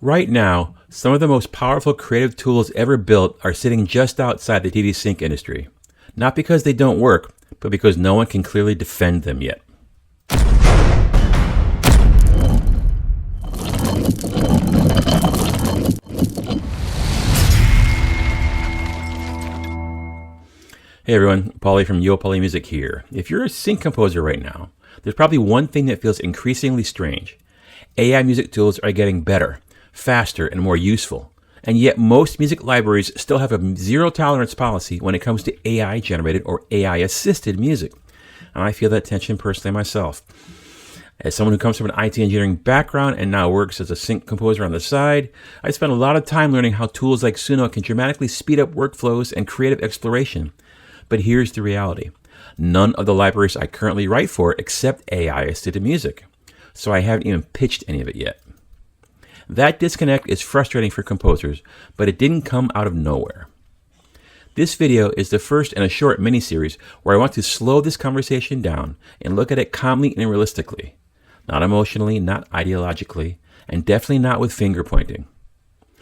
Right now, some of the most powerful creative tools ever built are sitting just outside the TD Sync industry. Not because they don't work, but because no one can clearly defend them yet. Hey everyone, Paulie from Yo Paulie Music here. If you're a sync composer right now, there's probably one thing that feels increasingly strange. AI music tools are getting better, faster, and more useful. And yet most music libraries still have a zero tolerance policy when it comes to AI generated or AI assisted music. And I feel that tension personally myself. As someone who comes from an IT engineering background and now works as a sync composer on the side, I spent a lot of time learning how tools like Suno can dramatically speed up workflows and creative exploration. But here's the reality. None of the libraries I currently write for accept AI-assisted music, so I haven't even pitched any of it yet. That disconnect is frustrating for composers, but it didn't come out of nowhere. This video is the first in a short mini-series where I want to slow this conversation down and look at it calmly and realistically. Not emotionally, not ideologically, and definitely not with finger pointing.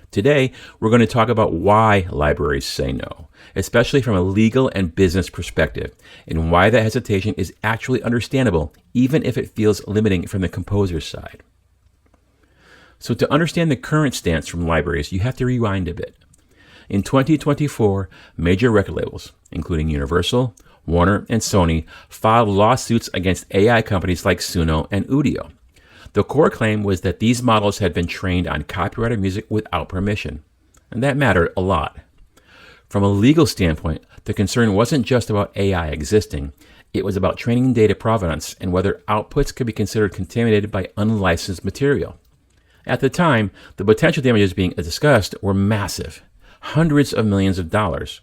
Today, we're going to talk about why libraries say no, especially from a legal and business perspective, and why that hesitation is actually understandable, even if it feels limiting from the composer's side. So to understand the current stance from libraries, you have to rewind a bit. In 2024, major record labels, including Universal, Warner, and Sony, filed lawsuits against AI companies like Suno and Udio. The core claim was that these models had been trained on copyrighted music without permission, and that mattered a lot. From a legal standpoint, the concern wasn't just about AI existing, it was about training data provenance and whether outputs could be considered contaminated by unlicensed material. At the time, the potential damages being discussed were massive, hundreds of millions of dollars.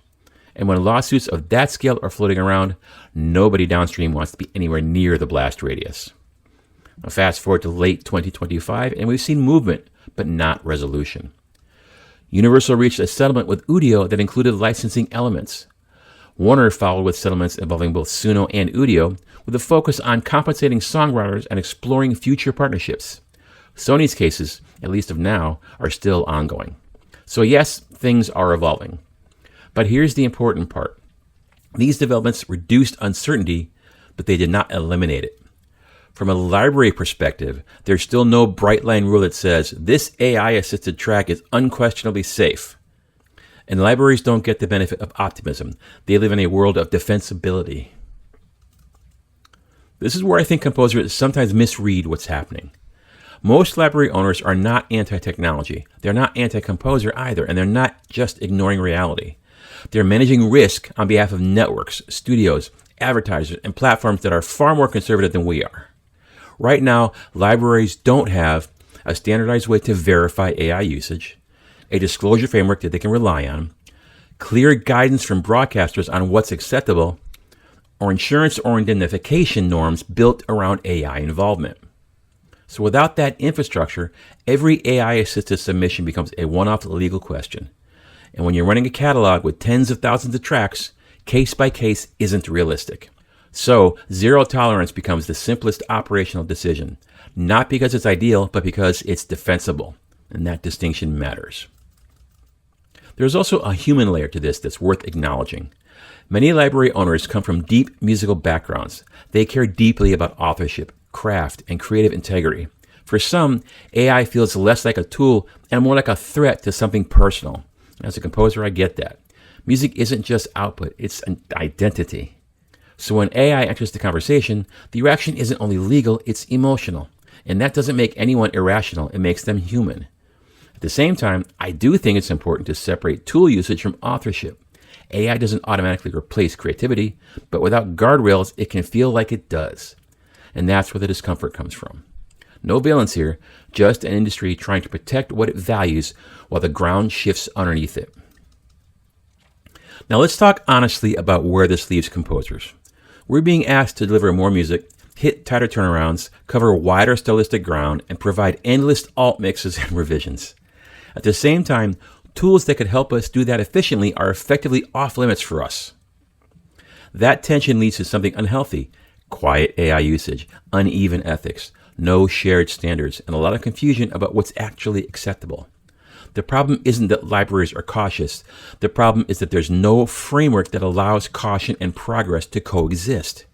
And when lawsuits of that scale are floating around, nobody downstream wants to be anywhere near the blast radius. Now fast forward to late 2025, and we've seen movement, but not resolution. Universal reached a settlement with Udio that included licensing elements. Warner followed with settlements involving both Suno and Udio, with a focus on compensating songwriters and exploring future partnerships. Sony's cases, at least of now, are still ongoing. So yes, things are evolving. But here's the important part. These developments reduced uncertainty, but they did not eliminate it. From a library perspective, there's still no bright line rule that says this AI-assisted track is unquestionably safe. And libraries don't get the benefit of optimism. They live in a world of defensibility. This is where I think composers sometimes misread what's happening. Most library owners are not anti-technology. They're not anti-composer either, and they're not just ignoring reality. They're managing risk on behalf of networks, studios, advertisers, and platforms that are far more conservative than we are. Right now, libraries don't have a standardized way to verify AI usage, a disclosure framework that they can rely on, clear guidance from broadcasters on what's acceptable, or insurance or indemnification norms built around AI involvement. So without that infrastructure, every AI-assisted submission becomes a one-off legal question. And when you're running a catalog with tens of thousands of tracks, case by case isn't realistic. So zero tolerance becomes the simplest operational decision, not because it's ideal, but because it's defensible. And that distinction matters. There's also a human layer to this that's worth acknowledging. Many library owners come from deep musical backgrounds. They care deeply about authorship, craft, and creative integrity. For some, AI feels less like a tool and more like a threat to something personal. As a composer, I get that. Music isn't just output, it's an identity. So when AI enters the conversation, the reaction isn't only legal, it's emotional. And that doesn't make anyone irrational, it makes them human. At the same time, I do think it's important to separate tool usage from authorship. AI doesn't automatically replace creativity, but without guardrails, it can feel like it does. And that's where the discomfort comes from. No villains here, just an industry trying to protect what it values while the ground shifts underneath it. Now let's talk honestly about where this leaves composers. We're being asked to deliver more music, hit tighter turnarounds, cover wider stylistic ground, and provide endless alt mixes and revisions. At the same time, tools that could help us do that efficiently are effectively off limits for us. That tension leads to something unhealthy: quiet AI usage, uneven ethics, no shared standards, and a lot of confusion about what's actually acceptable. The problem isn't that libraries are cautious. The problem is that there's no framework that allows caution and progress to coexist.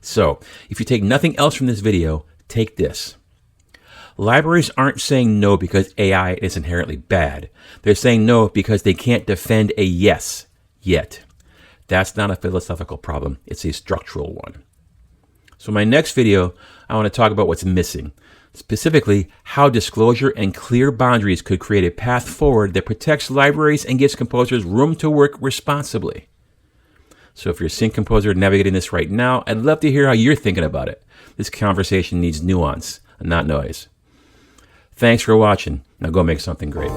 So, if you take nothing else from this video, take this. Libraries aren't saying no because AI is inherently bad. They're saying no because they can't defend a yes yet. That's not a philosophical problem. It's a structural one. So in my next video, I want to talk about what's missing. Specifically, how disclosure and clear boundaries could create a path forward that protects libraries and gives composers room to work responsibly. So if you're a sync composer navigating this right now, I'd love to hear how you're thinking about it. This conversation needs nuance, not noise. Thanks for watching. Now go make something great.